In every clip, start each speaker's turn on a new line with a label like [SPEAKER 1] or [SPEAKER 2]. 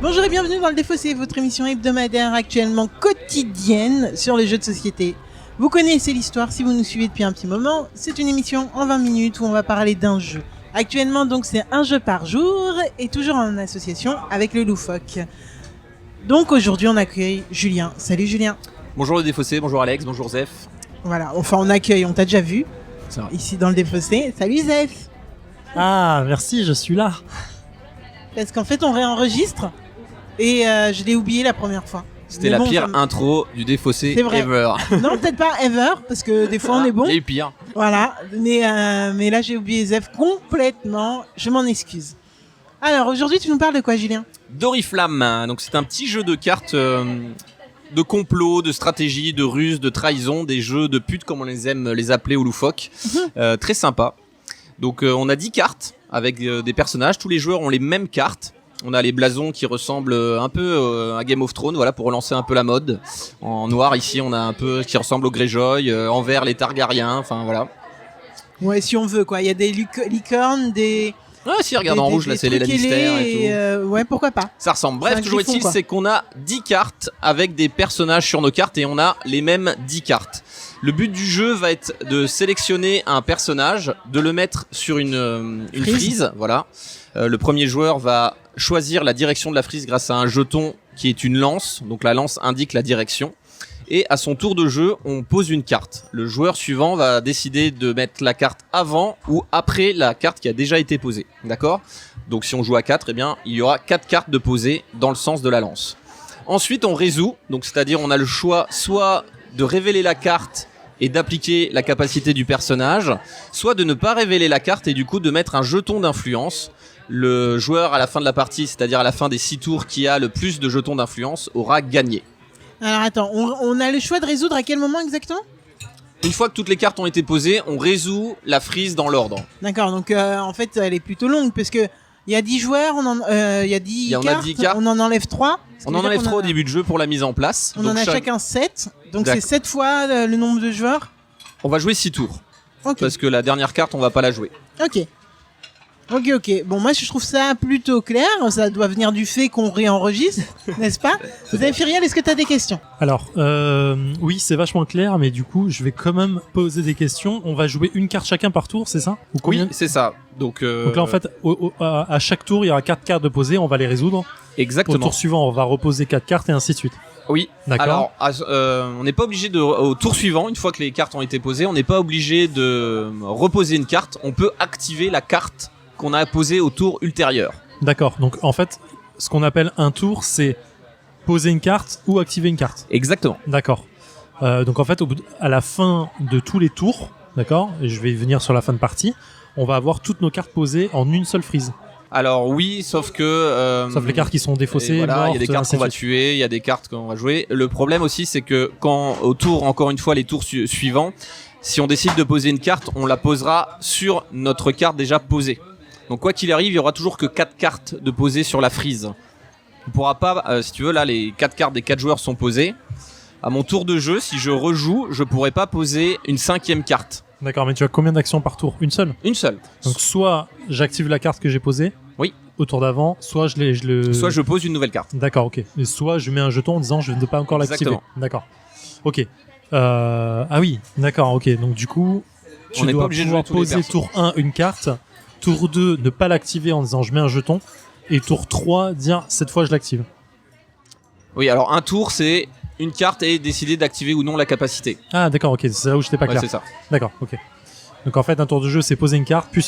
[SPEAKER 1] Bonjour et bienvenue dans le Défaussé, votre émission hebdomadaire actuellement quotidienne sur les jeux de société. Vous connaissez l'histoire si vous nous suivez depuis un petit moment. C'est une émission en 20 minutes où on va parler d'un jeu. Actuellement donc c'est un jeu par jour et toujours en association avec le Loufoque. Donc aujourd'hui on accueille Julien. Salut Julien.
[SPEAKER 2] Bonjour le Défaussé, bonjour Alex, bonjour Zef.
[SPEAKER 1] Voilà, enfin on accueille, on t'a déjà vu ici dans le Défaussé. Salut Zef.
[SPEAKER 3] Ah merci, je suis là.
[SPEAKER 1] Parce qu'en fait on réenregistre et je l'ai oublié la première fois.
[SPEAKER 2] C'était la pire intro du Défaussé ever.
[SPEAKER 1] Non, peut-être pas ever, parce que des fois on est bon.
[SPEAKER 2] Il y a eu pire.
[SPEAKER 1] Voilà, mais là j'ai oublié Zef complètement, je m'en excuse. Alors aujourd'hui tu nous parles de quoi Julien ?
[SPEAKER 2] Doriflamme, donc c'est un petit jeu de cartes de complot, de stratégie, de ruse, de trahison, des jeux de pute comme on les aime les appeler au loufoque. Très sympa. Donc on a 10 cartes avec des personnages, tous les joueurs ont les mêmes cartes. On a les blasons qui ressemblent un peu à Game of Thrones, voilà, pour relancer un peu la mode. En noir ici, on a un peu qui ressemble au Greyjoy, en vert les Targaryens, enfin voilà.
[SPEAKER 1] Ouais, si on veut quoi, il y a des licornes, des...
[SPEAKER 2] Ah si, regarde en rouge là, c'est les Lannister et tout.
[SPEAKER 1] Ouais, pourquoi pas.
[SPEAKER 2] Ça ressemble. Bref, toujours est-il, c'est qu'on a 10 cartes avec des personnages sur nos cartes et on a les mêmes 10 cartes. Le but du jeu va être de sélectionner un personnage, de le mettre sur une frise, voilà. Le premier joueur va choisir la direction de la frise grâce à un jeton qui est une lance. Donc la lance indique la direction. Et à son tour de jeu, on pose une carte. Le joueur suivant va décider de mettre la carte avant ou après la carte qui a déjà été posée. D'accord ? Donc si on joue à 4, eh bien, il y aura 4 cartes de posées dans le sens de la lance. Ensuite, on résout. Donc c'est-à-dire on a le choix soit de révéler la carte et d'appliquer la capacité du personnage, soit de ne pas révéler la carte et du coup de mettre un jeton d'influence. Le joueur à la fin de la partie, c'est-à-dire à la fin des 6 tours qui a le plus de jetons d'influence, aura gagné.
[SPEAKER 1] Alors attends, on a le choix de résoudre à quel moment exactement ?
[SPEAKER 2] Une fois que toutes les cartes ont été posées, on résout la frise dans l'ordre.
[SPEAKER 1] D'accord, donc en fait elle est plutôt longue parce que il y a 10 joueurs, il y a 10 cartes, on en enlève 3.
[SPEAKER 2] On en enlève 3 au début de jeu pour la mise en place.
[SPEAKER 1] On en a chacun 7, donc c'est 7 fois le nombre de joueurs.
[SPEAKER 2] On va jouer 6 tours.
[SPEAKER 1] Okay.
[SPEAKER 2] Parce que la dernière carte, on va pas la jouer.
[SPEAKER 1] Ok. Bon, moi je trouve ça plutôt clair. Ça doit venir du fait qu'on réenregistre, n'est-ce pas ? Vous avez Firiel, est-ce que tu as des questions ?
[SPEAKER 3] Alors, oui, c'est vachement clair, mais du coup, je vais quand même poser des questions. On va jouer une carte chacun par tour, c'est ça ? Ou combien ?
[SPEAKER 2] Oui, c'est ça. Donc
[SPEAKER 3] là, en fait, à chaque tour, il y aura 4 cartes de posées, on va les résoudre.
[SPEAKER 2] Exactement.
[SPEAKER 3] Au tour suivant, on va reposer 4 cartes et ainsi de suite.
[SPEAKER 2] Oui.
[SPEAKER 3] D'accord.
[SPEAKER 2] Alors, on n'est pas obligé au tour suivant, une fois que les cartes ont été posées, on n'est pas obligé de reposer une carte. On peut activer la carte qu'on a posée au tour ultérieur.
[SPEAKER 3] D'accord. Donc, en fait, ce qu'on appelle un tour, c'est poser une carte ou activer une carte.
[SPEAKER 2] Exactement.
[SPEAKER 3] D'accord. Donc, en fait, à la fin de tous les tours, d'accord, et je vais y venir sur la fin de partie, on va avoir toutes nos cartes posées en une seule frise.
[SPEAKER 2] Alors oui, sauf que...
[SPEAKER 3] sauf les cartes qui sont défaussées,
[SPEAKER 2] voilà,
[SPEAKER 3] mortes,
[SPEAKER 2] il y a des cartes qu'on va tuer, il y a des cartes qu'on va jouer. Le problème aussi, c'est que quand au tour, encore une fois, les tours suivants, si on décide de poser une carte, on la posera sur notre carte déjà posée. Donc quoi qu'il arrive, il y aura toujours que 4 cartes de posées sur la frise. On pourra pas, si tu veux, là les 4 cartes des 4 joueurs sont posées. À mon tour de jeu, si je rejoue, je pourrai pas poser une 5e carte.
[SPEAKER 3] D'accord, mais tu as combien d'actions par tour ? Une seule ?
[SPEAKER 2] Une seule.
[SPEAKER 3] Donc soit j'active la carte que j'ai posée.
[SPEAKER 2] Oui.
[SPEAKER 3] Au tour d'avant, soit
[SPEAKER 2] soit je pose une nouvelle carte.
[SPEAKER 3] D'accord, ok. Et soit je mets un jeton en disant je ne peux pas encore l'activer.
[SPEAKER 2] Exactement.
[SPEAKER 3] D'accord. Ok. Ah oui, d'accord, ok. Donc du coup, tu dois pouvoir poser tour 1 une carte, tour 2 ne pas l'activer en disant je mets un jeton, et tour 3 dire cette fois je l'active.
[SPEAKER 2] Oui, alors un tour c'est une carte et décider d'activer ou non la capacité.
[SPEAKER 3] Ah d'accord, ok, c'est là où j'étais pas clair.
[SPEAKER 2] Ouais, c'est ça.
[SPEAKER 3] D'accord, ok. Donc en fait un tour de jeu c'est poser une carte puis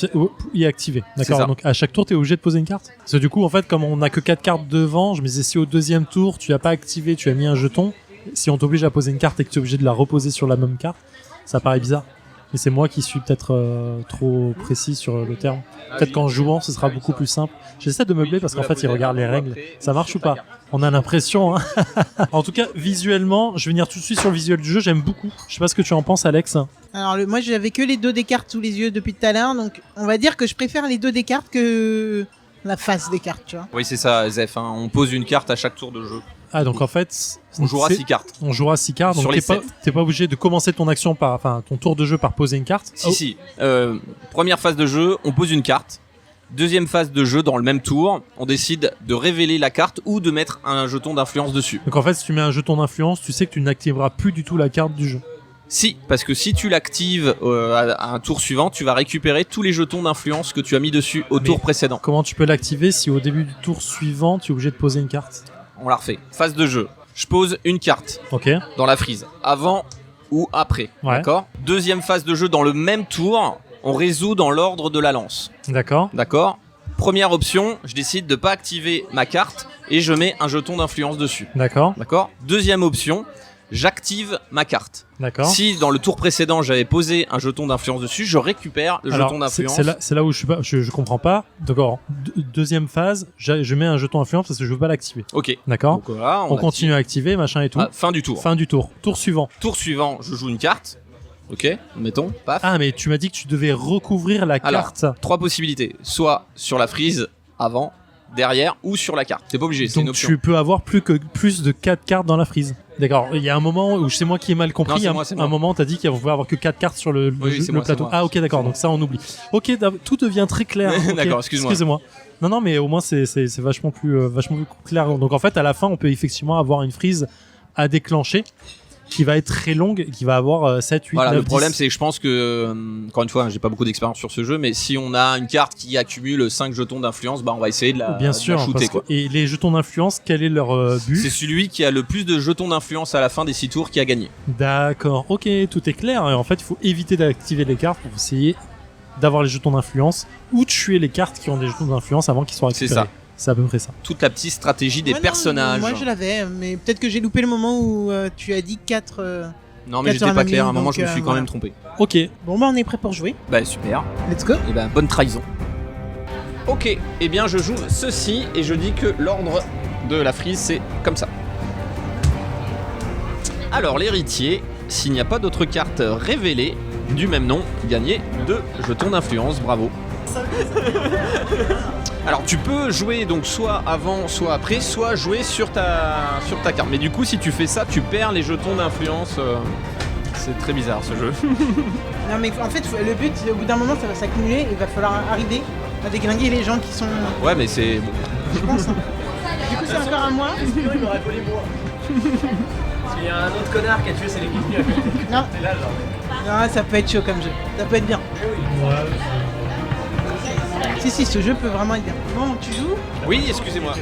[SPEAKER 3] y activer. D'accord. Donc à chaque tour t'es obligé de poser une carte. Parce que du coup en fait comme on n'a que 4 cartes devant, je me disais si au deuxième tour tu as pas activé, tu as mis un jeton, si on t'oblige à poser une carte et que tu es obligé de la reposer sur la même carte, ça paraît bizarre. Mais c'est moi qui suis peut-être trop précis sur le terme. Peut-être qu'en jouant, ce sera beaucoup plus simple. J'essaie de meubler parce qu'en fait, ils regardent les règles. Ça marche ou pas ? On a l'impression. Hein. En tout cas, visuellement, je vais venir tout de suite sur le visuel du jeu. J'aime beaucoup. Je sais pas ce que tu en penses, Alex.
[SPEAKER 1] Alors, moi, j'avais que les 2 des cartes sous les yeux depuis tout à l'heure. Donc, on va dire que je préfère les 2 des cartes que la face des cartes, tu vois.
[SPEAKER 2] Oui, c'est ça, Zef. Hein. On pose une carte à chaque tour de jeu.
[SPEAKER 3] Ah, donc en fait...
[SPEAKER 2] On jouera 6 cartes.
[SPEAKER 3] On jouera 6 cartes, donc t'es pas obligé de commencer ton action ton tour de jeu par poser une carte.
[SPEAKER 2] Si. Première phase de jeu, on pose une carte. Deuxième phase de jeu, dans le même tour, on décide de révéler la carte ou de mettre un jeton d'influence dessus.
[SPEAKER 3] Donc en fait, si tu mets un jeton d'influence, tu sais que tu n'activeras plus du tout la carte du jeu.
[SPEAKER 2] Si, parce que si tu l'actives à un tour suivant, tu vas récupérer tous les jetons d'influence que tu as mis dessus au tour précédent.
[SPEAKER 3] Comment tu peux l'activer si au début du tour suivant, tu es obligé de poser une carte?
[SPEAKER 2] On la refait. Phase de jeu. Je pose une carte dans la frise, avant ou après.
[SPEAKER 3] Ouais.
[SPEAKER 2] D'accord. Deuxième phase de jeu, dans le même tour, on résout dans l'ordre de la lance.
[SPEAKER 3] D'accord.
[SPEAKER 2] Première option, je décide de pas activer ma carte et je mets un jeton d'influence dessus.
[SPEAKER 3] D'accord.
[SPEAKER 2] Deuxième option, j'active ma carte.
[SPEAKER 3] D'accord.
[SPEAKER 2] Si dans le tour précédent j'avais posé un jeton d'influence dessus, je récupère le jeton d'influence.
[SPEAKER 3] C'est là où je comprends pas. D'accord. Deuxième phase, je mets un jeton d'influence parce que je veux pas l'activer.
[SPEAKER 2] Ok.
[SPEAKER 3] D'accord.
[SPEAKER 2] Donc voilà,
[SPEAKER 3] on continue à activer, machin et tout.
[SPEAKER 2] Fin du tour.
[SPEAKER 3] Tour suivant.
[SPEAKER 2] Tour suivant, je joue une carte. Ok, mettons, paf.
[SPEAKER 3] Ah, mais tu m'as dit que tu devais recouvrir la carte.
[SPEAKER 2] 3 possibilités. Soit sur la frise, avant, derrière, ou sur la carte. C'est pas obligé, c'est une
[SPEAKER 3] Donc
[SPEAKER 2] option.
[SPEAKER 3] tu peux avoir plus de 4 cartes dans la frise. D'accord. Il y a un moment où c'est moi qui ai mal compris.
[SPEAKER 2] Non, c'est moi.
[SPEAKER 3] Un moment, t'as dit qu'il pouvait avoir que 4 cartes sur le plateau. Ah, ok, d'accord. Donc ça, on oublie. Ok, tout devient très clair. Okay.
[SPEAKER 2] D'accord, excuse-moi.
[SPEAKER 3] Non, mais au moins c'est vachement plus clair. Donc en fait, à la fin, on peut effectivement avoir une frise à déclencher qui va être très longue, qui va avoir 7, 8, 9,
[SPEAKER 2] le problème
[SPEAKER 3] 10.
[SPEAKER 2] c'est que je pense que, encore une fois, j'ai pas beaucoup d'expérience sur ce jeu, mais si on a une carte qui accumule 5 jetons d'influence, on va essayer de la shooter.
[SPEAKER 3] Et les jetons d'influence, quel est leur but?
[SPEAKER 2] C'est celui qui a le plus de jetons d'influence à la fin des 6 tours qui a gagné.
[SPEAKER 3] D'accord, ok, tout est clair. Et en fait, il faut éviter d'activer les cartes pour essayer d'avoir les jetons d'influence ou tuer les cartes qui ont des jetons d'influence avant qu'ils soient récupérés.
[SPEAKER 2] C'est ça.
[SPEAKER 3] C'est à peu près ça.
[SPEAKER 2] Toute la petite stratégie des personnages.
[SPEAKER 1] Moi je l'avais, mais peut-être que j'ai loupé le moment où tu as dit 4.
[SPEAKER 2] Non, mais j'étais pas clair. À un moment, je me suis quand même trompé.
[SPEAKER 3] Ok.
[SPEAKER 1] Bon, on est prêt pour jouer.
[SPEAKER 2] Super.
[SPEAKER 1] Let's go.
[SPEAKER 2] Et bonne trahison. Ok, eh bien, je joue ceci et je dis que l'ordre de la frise, c'est comme ça. Alors, l'héritier, s'il n'y a pas d'autres cartes révélées du même nom, gagnez 2 jetons d'influence. Bravo. Alors tu peux jouer donc soit avant, soit après, soit jouer sur ta carte. Mais du coup, si tu fais ça, tu perds les jetons d'influence. C'est très bizarre ce jeu.
[SPEAKER 1] Non mais en fait, le but, au bout d'un moment, ça va s'accumuler. Il va falloir arriver à déglinguer les gens qui sont...
[SPEAKER 2] Ouais, mais c'est... Bon.
[SPEAKER 1] Je pense. Hein. Du coup, c'est encore à moi.
[SPEAKER 4] Il m'aurait volé moi. Parce qu'il y a un autre connard qui a tué ses légumes.
[SPEAKER 1] Non.
[SPEAKER 4] T'es là, genre.
[SPEAKER 1] Non, ça peut être chaud comme jeu. Ça peut être bien. Si, ce jeu peut vraiment être bien. Bon, tu joues ?
[SPEAKER 2] Oui, excusez-moi.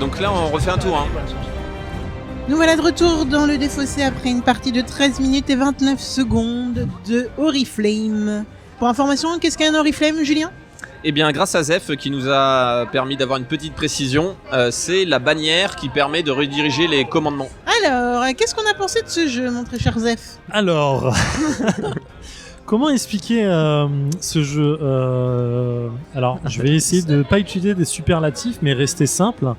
[SPEAKER 2] Donc là, on refait un tour. Hein.
[SPEAKER 1] Nous voilà de retour dans le défaussé après une partie de 13 minutes et 29 secondes de Oriflame. Pour information, qu'est-ce qu'un Oriflame, Julien ?
[SPEAKER 2] Eh bien, grâce à Zef qui nous a permis d'avoir une petite précision, c'est la bannière qui permet de rediriger les commandements.
[SPEAKER 1] Alors, qu'est-ce qu'on a pensé de ce jeu, mon très cher Zef ?
[SPEAKER 3] Alors... Comment expliquer ce jeu Alors, je vais essayer de ne pas utiliser des superlatifs, mais rester simple.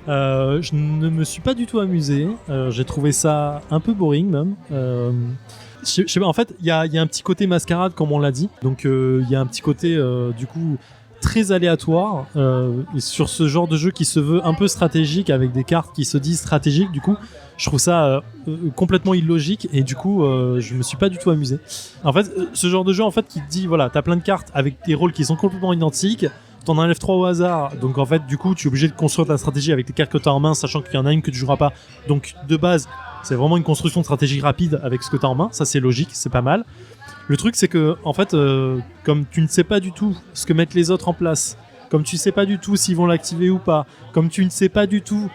[SPEAKER 3] Je ne me suis pas du tout amusé. J'ai trouvé ça un peu boring, même. Je sais pas, en fait, il y a un petit côté mascarade, comme on l'a dit. Donc, il y a un petit côté, du coup, très aléatoire. Sur ce genre de jeu qui se veut un peu stratégique, avec des cartes qui se disent stratégiques, du coup... Je trouve ça complètement illogique et du coup je me suis pas du tout amusé. En fait, ce genre de jeu en fait qui te dit voilà, t'as plein de cartes avec des rôles qui sont complètement identiques, t'en enlèves 3 au hasard, donc en fait du coup tu es obligé de construire ta stratégie avec les cartes que t'as en main, sachant qu'il y en a une que tu joueras pas. Donc de base, c'est vraiment une construction de stratégie rapide avec ce que t'as en main, ça c'est logique, c'est pas mal. Le truc c'est que en fait comme tu ne sais pas du tout ce que mettent les autres en place, comme tu sais pas du tout s'ils vont l'activer ou pas, comme tu ne sais pas du tout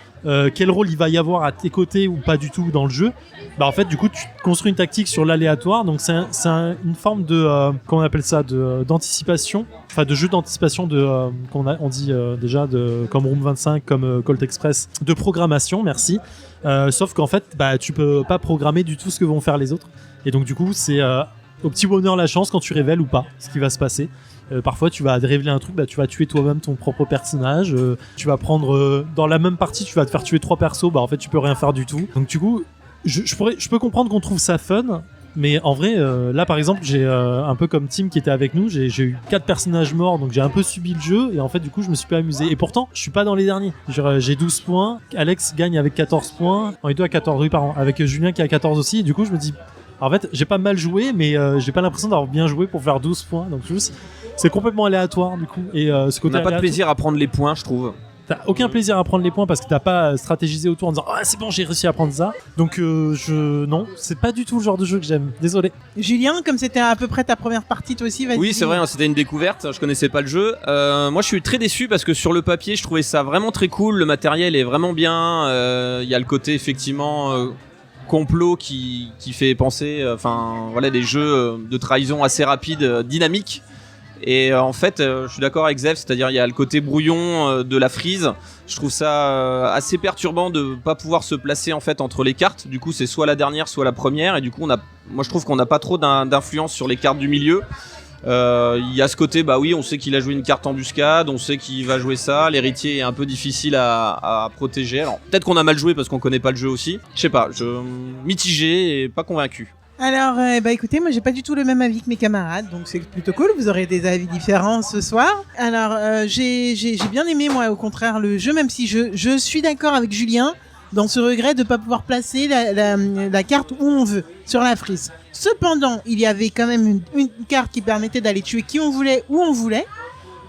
[SPEAKER 3] quel rôle il va y avoir à tes côtés ou pas du tout dans le jeu, bah en fait du coup tu construis une tactique sur l'aléatoire, donc c'est une forme de comment on appelle ça, d'anticipation, enfin de jeu d'anticipation on dit déjà comme Room 25, comme Colt Express, de programmation, merci. Sauf qu'en fait bah tu peux pas programmer du tout ce que vont faire les autres, et donc du coup c'est au petit bonheur la chance quand tu révèles ou pas ce qui va se passer. Parfois tu vas révéler un truc, bah, tu vas tuer toi-même ton propre personnage, tu vas prendre dans la même partie tu vas te faire tuer 3 persos, bah en fait tu peux rien faire du tout. Donc du coup je peux comprendre qu'on trouve ça fun, mais en vrai là par exemple j'ai un peu comme Tim qui était avec nous, j'ai eu 4 personnages morts, donc j'ai un peu subi le jeu et en fait du coup je me suis pas amusé, et pourtant je suis pas dans les derniers. J'ai 12 points, Alex gagne avec 14 points, on est deux à 14, oui pardon, avec Julien qui a 14 aussi, et du coup je me dis en fait j'ai pas mal joué, mais j'ai pas l'impression d'avoir bien joué pour faire 12 points, donc juste c'est complètement aléatoire du coup. Et ce
[SPEAKER 2] On
[SPEAKER 3] côté
[SPEAKER 2] n'a pas de
[SPEAKER 3] aléatoire,
[SPEAKER 2] plaisir à prendre les points, je trouve.
[SPEAKER 3] t'as aucun plaisir à prendre les points parce que t'as pas stratégisé autour en disant ah c'est bon j'ai réussi à prendre ça. Donc non, c'est pas du tout le genre de jeu que j'aime. Désolé.
[SPEAKER 1] Julien, comme c'était à peu près ta première partie, toi aussi, vas-y.
[SPEAKER 2] Oui, c'est vrai, hein, c'était une découverte. Je connaissais pas le jeu. Moi, je suis très déçu parce que sur le papier, je trouvais ça vraiment très cool. Le matériel est vraiment bien. Il y a le côté effectivement complot qui fait penser. Enfin, voilà, des jeux de trahison assez rapides, dynamiques. Et en fait, je suis d'accord avec Zef, c'est-à-dire il y a le côté brouillon de la frise. Je trouve ça assez perturbant de pas pouvoir se placer en fait entre les cartes. Du coup, c'est soit la dernière, soit la première. Et du coup, moi je trouve qu'on n'a pas trop d'influence sur les cartes du milieu. Il y a ce côté, bah oui, on sait qu'il a joué une carte embuscade, on sait qu'il va jouer ça. L'héritier est un peu difficile à protéger. Alors peut-être qu'on a mal joué parce qu'on connaît pas le jeu aussi. Je sais pas, mitigé et pas convaincu.
[SPEAKER 1] Alors, écoutez, moi j'ai pas du tout le même avis que mes camarades, donc c'est plutôt cool, vous aurez des avis différents ce soir. Alors, j'ai bien aimé, moi, au contraire, le jeu, même si je suis d'accord avec Julien dans ce regret de pas pouvoir placer la carte où on veut, sur la frise. Cependant, il y avait quand même une carte qui permettait d'aller tuer qui on voulait, où on voulait,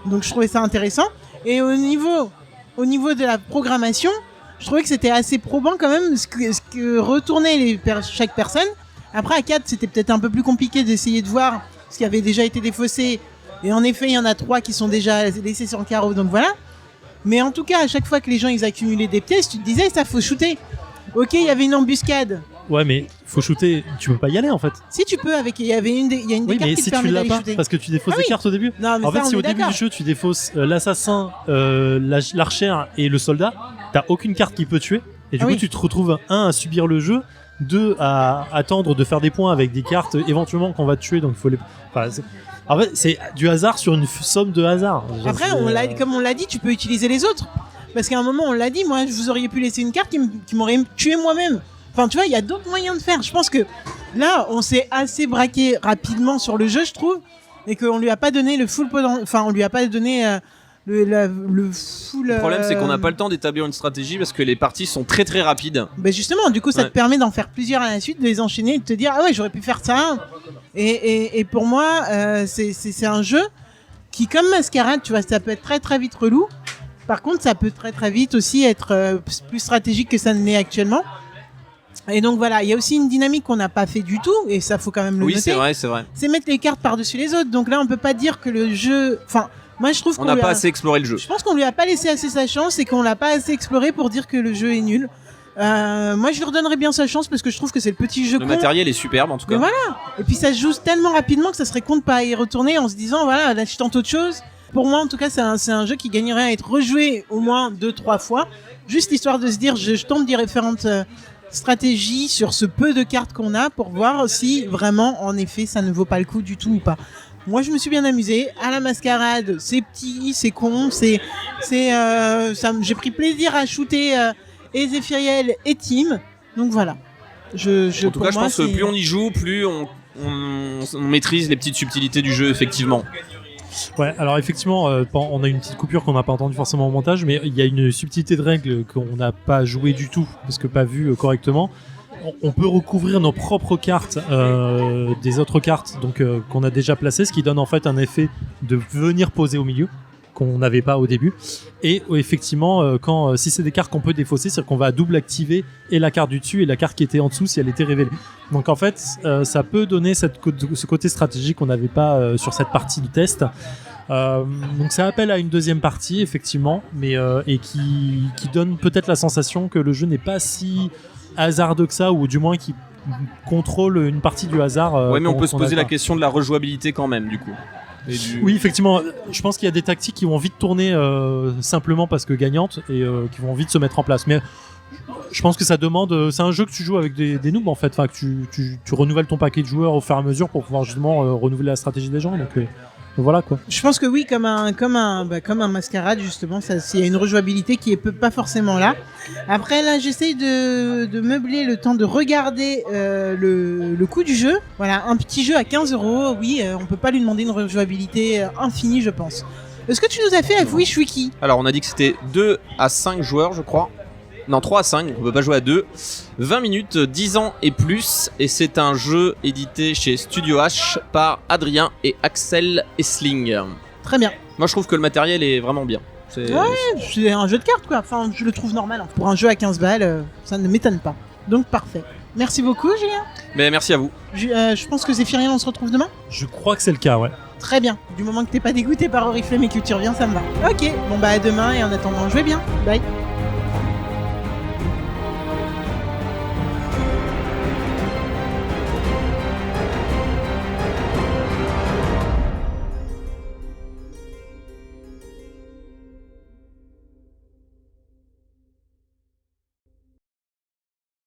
[SPEAKER 1] donc je trouvais ça intéressant. Et au niveau de la programmation, je trouvais que c'était assez probant quand même ce que retournait chaque personne. Après, à 4, c'était peut-être un peu plus compliqué d'essayer de voir ce qui avait déjà été défaussé. Et en effet, il y en a 3 qui sont déjà laissés sur le carreau, donc voilà. Mais en tout cas, à chaque fois que les gens ils accumulaient des pièces, tu te disais, ça faut shooter. Ok, il y avait une embuscade.
[SPEAKER 3] Ouais, mais faut shooter, tu peux pas y aller en fait.
[SPEAKER 1] Si tu peux, il y a une des cartes
[SPEAKER 3] mais
[SPEAKER 1] qui
[SPEAKER 3] si
[SPEAKER 1] te permet
[SPEAKER 3] tu l'as
[SPEAKER 1] d'aller
[SPEAKER 3] pas,
[SPEAKER 1] shooter.
[SPEAKER 3] parce que tu défausses
[SPEAKER 1] Ah
[SPEAKER 3] des
[SPEAKER 1] oui.
[SPEAKER 3] cartes au début.
[SPEAKER 1] Non, mais
[SPEAKER 3] En
[SPEAKER 1] ça,
[SPEAKER 3] fait, si
[SPEAKER 1] on
[SPEAKER 3] au
[SPEAKER 1] est
[SPEAKER 3] début
[SPEAKER 1] d'accord.
[SPEAKER 3] du jeu tu défausses l'assassin, l'archère et le soldat, t'as aucune carte qui peut tuer. Et du coup, tu te retrouves à subir le jeu, 2 à attendre de faire des points avec des cartes éventuellement qu'on va te tuer. Donc il faut les. Enfin, en fait, c'est du hasard sur une somme de hasard.
[SPEAKER 1] Après, comme on l'a dit, tu peux utiliser les autres. Parce qu'à un moment, on l'a dit, moi, vous auriez pu laisser une carte qui m'aurait tué moi-même. Enfin, tu vois, il y a d'autres moyens de faire. Je pense que là, on s'est assez braqué rapidement sur le jeu, je trouve, et qu'on lui a pas donné le full potentiel. Enfin, on lui a pas donné le full.
[SPEAKER 2] Le problème, c'est qu'on n'a pas le temps d'établir une stratégie parce que les parties sont très très rapides.
[SPEAKER 1] Ben justement, du coup, ça te permet d'en faire plusieurs à la suite, de les enchaîner et de te dire ah ouais, j'aurais pu faire ça. Et pour moi, c'est un jeu qui, comme Mascarade, tu vois, ça peut être très très vite relou. Par contre, ça peut très très vite aussi être plus stratégique que ça ne l'est actuellement. Et donc voilà, il y a aussi une dynamique qu'on n'a pas fait du tout, et ça faut quand même le noter.
[SPEAKER 2] Oui, c'est vrai.
[SPEAKER 1] C'est mettre les cartes par-dessus les autres. Donc là, on peut pas dire que le jeu. Enfin, moi je trouve
[SPEAKER 2] On n'a pas assez exploré le jeu.
[SPEAKER 1] Je pense qu'on lui a pas laissé assez sa chance et qu'on l'a pas assez exploré pour dire que le jeu est nul. Moi, je lui redonnerais bien sa chance parce que je trouve que c'est le petit jeu.
[SPEAKER 2] Le matériel est superbe en tout cas.
[SPEAKER 1] Mais voilà. Et puis ça se joue tellement rapidement que ça serait con de pas y retourner en se disant voilà, là je tente autre chose. Pour moi, en tout cas, c'est un jeu qui gagnerait à être rejoué au moins 2-3 fois, juste histoire de se dire je tente différentes stratégies sur ce peu de cartes qu'on a pour voir si vraiment, en effet, ça ne vaut pas le coup du tout ou pas. Moi, je me suis bien amusé. À la Mascarade, c'est petit, c'est con, j'ai pris plaisir à shooter et Zéphiriel et Tim. Donc voilà.
[SPEAKER 2] En tout cas, je pense que plus on y joue, plus on maîtrise les petites subtilités du jeu, effectivement.
[SPEAKER 3] Ouais, alors effectivement, on a une petite coupure qu'on n'a pas entendue forcément au montage, mais il y a une subtilité de règles qu'on n'a pas joué du tout, parce que pas vu correctement. On peut recouvrir nos propres cartes des autres cartes donc qu'on a déjà placées, ce qui donne en fait un effet de venir poser au milieu qu'on n'avait pas au début. Et effectivement, si c'est des cartes qu'on peut défausser, c'est-à-dire qu'on va double activer et la carte du dessus et la carte qui était en dessous si elle était révélée. Donc en fait, ça peut donner ce côté stratégique qu'on n'avait pas sur cette partie du test. Donc ça appelle à une deuxième partie effectivement, mais et qui donne peut-être la sensation que le jeu n'est pas si hasardeux que ça, ou du moins qui contrôle une partie du hasard.
[SPEAKER 2] Ouais, mais on peut se poser la question de la rejouabilité quand même, du coup.
[SPEAKER 3] Oui, effectivement, je pense qu'il y a des tactiques qui vont vite tourner simplement parce que gagnantes et qui vont vite se mettre en place. Mais je pense que ça demande. C'est un jeu que tu joues avec des noobs en fait, enfin que tu renouvelles ton paquet de joueurs au fur et à mesure pour pouvoir justement renouveler la stratégie des gens. Donc voilà quoi.
[SPEAKER 1] Je pense que oui, comme un Mascarade justement, il y a une rejouabilité qui est pas forcément là. Après là, j'essaye de meubler le temps de regarder le coût du jeu. Voilà, un petit jeu à 15€. Oui, on peut pas lui demander une rejouabilité infinie, je pense. Est-ce que tu nous as fait Wish Wiki ?
[SPEAKER 2] Alors on a dit que c'était 2 à 5 joueurs, je crois. Non, 3 à 5, donc on peut pas jouer à 2. 20 minutes, 10 ans et plus. Et c'est un jeu édité chez Studio H par Adrien et Axel Essling.
[SPEAKER 1] Très bien.
[SPEAKER 2] Moi, je trouve que le matériel est vraiment bien.
[SPEAKER 1] C'est un jeu de cartes, quoi. Enfin, je le trouve normal. Pour un jeu à 15 balles, ça ne m'étonne pas. Donc, parfait. Merci beaucoup, Julien.
[SPEAKER 2] Mais merci à vous.
[SPEAKER 1] Je pense que Zéphirien, on se retrouve demain.
[SPEAKER 3] Je crois que c'est le cas, ouais.
[SPEAKER 1] Très bien. Du moment que t'es pas dégoûté par Oriflame et que tu reviens, ça me va. Ok. Bon, bah, à demain et en attendant, jouez bien. Bye.